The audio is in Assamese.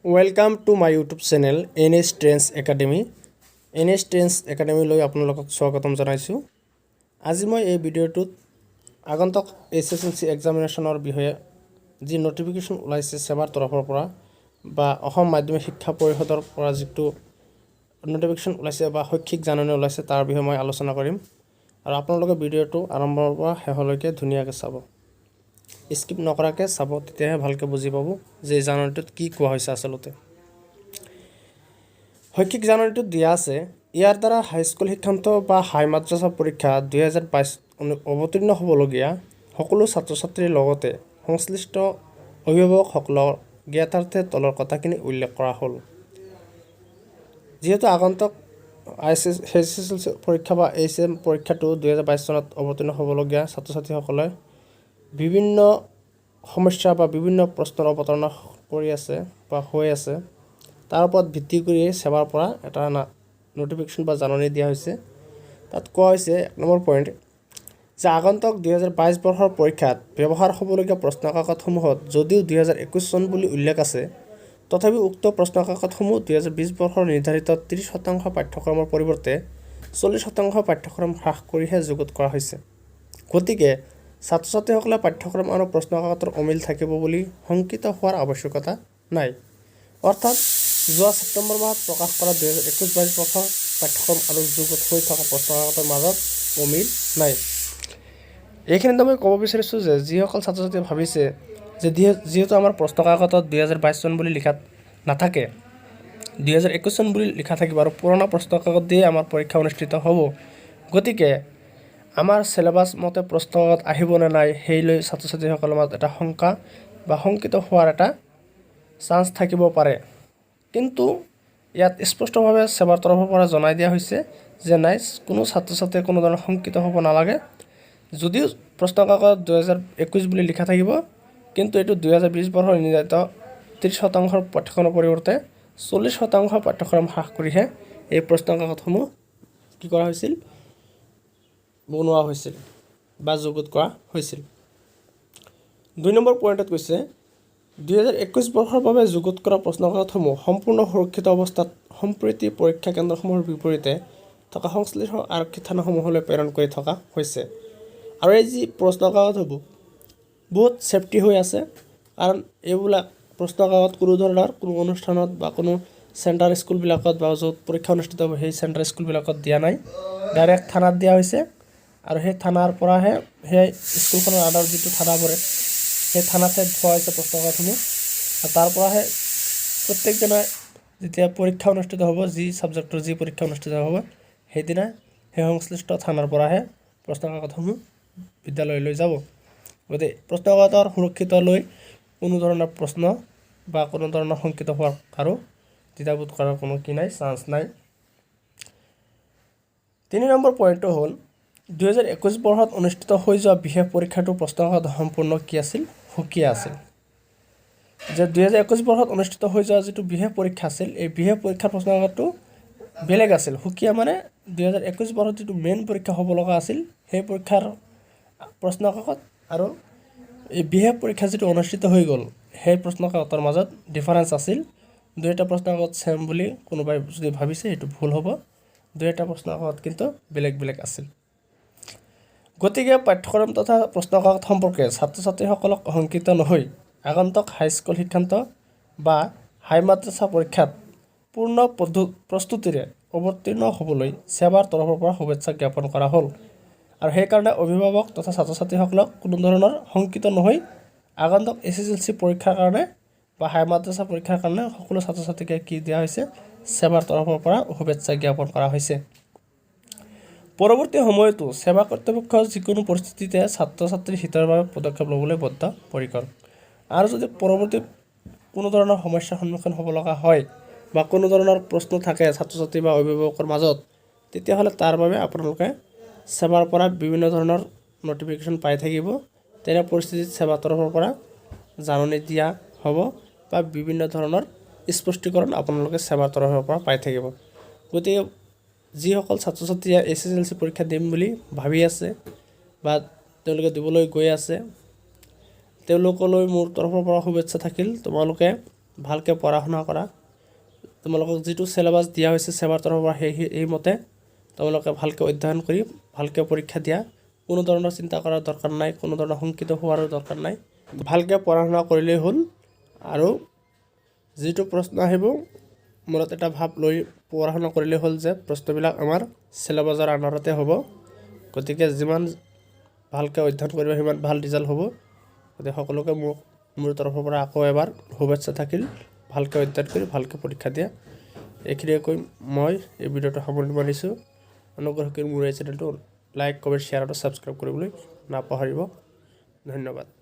Welcome to my YouTube channel NS Trends academy. NS Trends একাডেমিলৈ আপোনালোকক স্বাগতম জনাইছোঁ। আজি মই এই ভিডিঅ'টোত আগন্তুক SSLC এক্সামিনেশ্যনৰ বিষয়ে যি নটিফিকেশ্যন ওলাইছে সেৱাৰ তৰফৰ পৰা বা অসম মাধ্যমিক শিক্ষা পৰিষদৰ পৰা যিটো নটিফিকেশ্যন ওলাইছে বা শৈক্ষিক জাননী ওলাইছে তাৰ বিষয়ে মই আলোচনা কৰিম আৰু আপোনালোকে ভিডিঅ'টো আৰম্ভৰ পৰা শেষলৈকে ধুনীয়াকৈ চাব। স্কিপ নকৰাকৈ চাব, তেতিয়াহে ভালকৈ বুজি পাব যে এই জাননীটোত কি কোৱা হৈছে। আচলতে শৈক্ষিক জাননীটোত দিয়া আছে, ইয়াৰ দ্বাৰা হাইস্কুল শিক্ষান্ত বা হাই মাদ্ৰাছা পৰীক্ষা 2022 অৱতীৰ্ণ হ'বলগীয়া সকলো ছাত্ৰ ছাত্ৰীৰ লগতে সংশ্লিষ্ট অভিভাৱকসকলৰ জ্ঞাতাৰ্থে তলৰ কথাখিনি উল্লেখ কৰা হ'ল। যিহেতু আগন্তুক SSLC পৰীক্ষা বা HM পৰীক্ষাটো 2022 চনত অৱতীৰ্ণ হ'বলগীয়া ছাত্ৰ ছাত্ৰীসকলে বিভিন্ন সমস্যা বা বিভিন্ন প্ৰশ্নৰ অৱতাৰণা কৰি আছে বা হৈ আছে, তাৰ ওপৰত ভিত্তি কৰি সেৱাৰ পৰা এটা নটিফিকেশ্যন বা জাননী দিয়া হৈছে। তাত কোৱা হৈছে 1 নম্বৰ পইণ্ট যে আগন্তুক 2022 বৰ্ষৰ পৰীক্ষাত ব্যৱহাৰ হ'বলগীয়া প্ৰশ্নকাকতসমূহত যদিও 2021 চন বুলি উল্লেখ আছে, তথাপি উক্ত প্ৰশ্নকাকতসমূহ 2020 বৰ্ষৰ নিৰ্ধাৰিত 30% পাঠ্যক্ৰমৰ পৰিৱৰ্তে 40% পাঠ্যক্ৰম হ্ৰাস কৰিহে যুগুত কৰা হৈছে। গতিকে ছাত্ৰ ছাত্ৰীসকলে পাঠ্যক্ৰম আৰু প্ৰশ্নকাকতৰ অমিল থাকিব বুলি শংকিত হোৱাৰ আৱশ্যকতা নাই। অৰ্থাৎ যোৱা ছেপ্টেম্বৰ মাহত প্ৰকাশ কৰা 2021-22 বৰ্ষৰ পাঠ্যক্ৰম আৰু যুগুত হৈ থকা প্ৰশ্নকাকতৰ মাজত অমিল নাই। এইখিনিতে মই ক'ব বিচাৰিছোঁ যে যিসকল ছাত্ৰ ছাত্ৰীয়ে ভাবিছে যে যিহেতু আমাৰ প্ৰশ্নকাকতত 2022 চন বুলি লিখা নাথাকে, 2021 চন বুলি লিখা থাকিব আৰু পুৰণা প্ৰশ্নকাকত দিয়ে আমাৰ পৰীক্ষা অনুষ্ঠিত হ'ব, গতিকে আমাৰ চিলেবাছ মতে প্ৰশ্নকাকত আহিব নে নাই সেই লৈ ছাত্ৰ ছাত্ৰীসকলৰ মাজত এটা শংকা বা শংকিত হোৱাৰ এটা চান্স থাকিব পাৰে। কিন্তু ইয়াত স্পষ্টভাৱে সেৱাৰ তৰফৰ পৰা জনাই দিয়া হৈছে যে নাই, কোনো ছাত্ৰ ছাত্ৰীয়ে কোনো ধৰণৰ শংকিত হ'ব নালাগে। যদিও প্ৰশ্নকাকত 2021 বুলি লিখা থাকিব, কিন্তু এইটো 2020 বৰ্ষৰ নিৰ্ধাৰিত 30% পাঠ্যক্ৰমৰ পৰিৱৰ্তে 40% পাঠ্যক্ৰম হ্ৰাস কৰিহে এই প্ৰশ্নকাকতসমূহ কি কৰা হৈছিল, বনোৱা হৈছিল বা যুগুত কৰা হৈছিল। 2 নম্বৰ পইণ্টত কৈছে 2021 বৰ্ষৰ বাবে যুগুত কৰা প্ৰশ্নকাকতসমূহ সম্পূৰ্ণ সুৰক্ষিত অৱস্থাত সম্প্ৰতি পৰীক্ষা কেন্দ্ৰসমূহৰ বিপৰীতে থকা সংশ্লিষ্ট আৰক্ষী থানাসমূহলৈ প্ৰেৰণ কৰি থকা হৈছে। আৰু এই যি প্ৰশ্নকাকতসমূহ বহুত ছেফটি হৈ আছে, কাৰণ এইবিলাক প্ৰশ্নকাকত কোনো ধৰণৰ কোনো অনুষ্ঠানত বা কোনো চেণ্টাৰ স্কুলবিলাকত বা য'ত পৰীক্ষা অনুষ্ঠিত হ'ব সেই চেণ্টাৰ স্কুলবিলাকত দিয়া নাই, ডাইৰেক্ট থানাত দিয়া হৈছে। আৰু সেই থানাৰ পৰাহে সেই স্কুলখনৰ আণ্ডাৰত যিটো থানা পৰে সেই থানাতহে থোৱা হৈছে প্ৰশ্নকাকতসমূহ। আৰু তাৰ পৰাহে প্ৰত্যেকদিনাই যেতিয়া পৰীক্ষা অনুষ্ঠিত হ'ব, যি ছাবজেক্টৰ যি পৰীক্ষা অনুষ্ঠিত হ'ব, সেইদিনা সেই সংশ্লিষ্ট থানাৰ পৰাহে প্ৰশ্নকাকতসমূহ বিদ্যালয়লৈ যাব। গতিকে প্ৰশ্নকাকতৰ সুৰক্ষিত লৈ কোনো ধৰণৰ প্ৰশ্ন বা কোনো ধৰণৰ শংকিত হোৱাৰ আৰু দ্বিধাবোধ কৰাৰ কোনো কি নাই, চান্স নাই। 3 নম্বৰ পইণ্টটো হ'ল 2021 বৰ্ষত অনুষ্ঠিত হৈ যোৱা বিশেষ পৰীক্ষাটোৰ প্ৰশ্নকাকত সম্পূৰ্ণ কি আছিল, সুকীয়া আছিল। যে 2021 বৰ্ষত অনুষ্ঠিত হৈ যোৱা যিটো বিশেষ পৰীক্ষা আছিল, এই বিশেষ পৰীক্ষাৰ প্ৰশ্নকাকতটো বেলেগ আছিল। সুকীয়া মানে 2021 বৰ্ষত যিটো মেইন পৰীক্ষা হ'ব লগা আছিল সেই পৰীক্ষাৰ প্ৰশ্নকাকত আৰু এই বিশেষ পৰীক্ষা যিটো অনুষ্ঠিত হৈ গ'ল সেই প্ৰশ্নকাকতৰ মাজত ডিফাৰেঞ্চ আছিল। 2টা প্ৰশ্নকাকত ছেম বুলি কোনোবাই যদি ভাবিছে সেইটো ভুল হ'ব, 2টা প্ৰশ্নকাকত কিন্তু বেলেগ বেলেগ আছিল। গতিকে পাঠ্যক্ৰম তথা প্ৰশ্নকাকত সম্পৰ্কে ছাত্ৰ ছাত্ৰীসকলক শংকিত নহৈ আগন্তুক হাইস্কুল শিক্ষান্ত বা হাই মাদ্ৰাছা পৰীক্ষাত পূৰ্ণ প্ৰস্তুতিৰে অৱতীৰ্ণ হ'বলৈ সেৱাৰ তৰফৰ পৰা শুভেচ্ছা জ্ঞাপন কৰা হ'ল। আৰু সেইকাৰণে অভিভাৱক তথা ছাত্ৰ ছাত্ৰীসকলক কোনো ধৰণৰ শংকিত নহৈ আগন্তুক SSLC পৰীক্ষাৰ কাৰণে বা হাই মাদ্ৰাছা পৰীক্ষাৰ কাৰণে সকলো ছাত্ৰ ছাত্ৰীকে কি দিয়া হৈছে, সেৱাৰ তৰফৰ পৰা শুভেচ্ছা জ্ঞাপন কৰা হৈছে। পৰৱৰ্তী সময়তো সেৱা কৰ্তৃপক্ষ যিকোনো পৰিস্থিতিতে ছাত্ৰ ছাত্ৰীৰ হিতৰ বাবে পদক্ষেপ ল'বলৈ বদ্ধপৰিকৰ। আৰু যদি পৰৱৰ্তী কোনো ধৰণৰ সমস্যাৰ সন্মুখীন হ'ব লগা হয় বা কোনো ধৰণৰ প্ৰশ্ন থাকে ছাত্ৰ ছাত্ৰী বা অভিভাৱকৰ মাজত, তেতিয়াহ'লে তাৰ বাবে আপোনালোকে সেৱাৰ পৰা বিভিন্ন ধৰণৰ নটিফিকেশ্যন পাই থাকিব। তেনে পৰিস্থিতিত সেৱাৰ তৰফৰ পৰা জাননী দিয়া হ'ব বা বিভিন্ন ধৰণৰ স্পষ্টীকৰণ আপোনালোকে সেৱাৰ তৰফৰ পৰা পাই থাকিব। গতিকে যিসকল ছাত্ৰ ছাত্ৰীয়ে SSLC পৰীক্ষা দিম বুলি ভাবি আছে বা তেওঁলোকে দিবলৈ গৈ আছে, তেওঁলোকলৈ মোৰ তৰফৰ পৰা শুভেচ্ছা থাকিল। তোমালোকে ভালকৈ পঢ়া শুনা কৰা। তোমালোকক যিটো চিলেবাছ দিয়া হৈছে চেবাৰ তৰফৰ পৰা সেইমতে তোমালোকে ভালকৈ অধ্যয়ন কৰি ভালকৈ পৰীক্ষা দিয়া। কোনো ধৰণৰ চিন্তা কৰাৰ দৰকাৰ নাই, কোনো ধৰণৰ শংকিত হোৱাৰো দৰকাৰ নাই। ভালকৈ পঢ়া শুনা কৰিলেই হ'ল আৰু যিটো প্ৰশ্ন আহিব মূৰত এটা ভাৱ লৈ পঢ়া শুনা কৰিলেই হ'ল যে প্ৰশ্নবিলাক আমাৰ চিলেবাছৰ আণ্ডাৰতে হ'ব। গতিকে যিমান ভালকৈ অধ্যয়ন কৰিব সিমান ভাল ৰিজাল্ট হ'ব। গতিকে সকলোকে মোৰ তৰফৰ পৰা আকৌ এবাৰ শুভেচ্ছা থাকিল। ভালকৈ অধ্যয়ন কৰি ভালকৈ পৰীক্ষা দিয়া। এইখিনিয়ে কৈ মই এই ভিডিঅ'টো সামৰণি মাৰিছোঁ। অনুগ্ৰহ কৰি মোৰ এই চেনেলটো লাইক, কমেণ্ট, শ্বেয়াৰ আৰু ছাবস্ক্ৰাইব কৰিবলৈ নাপাহৰিব। ধন্যবাদ।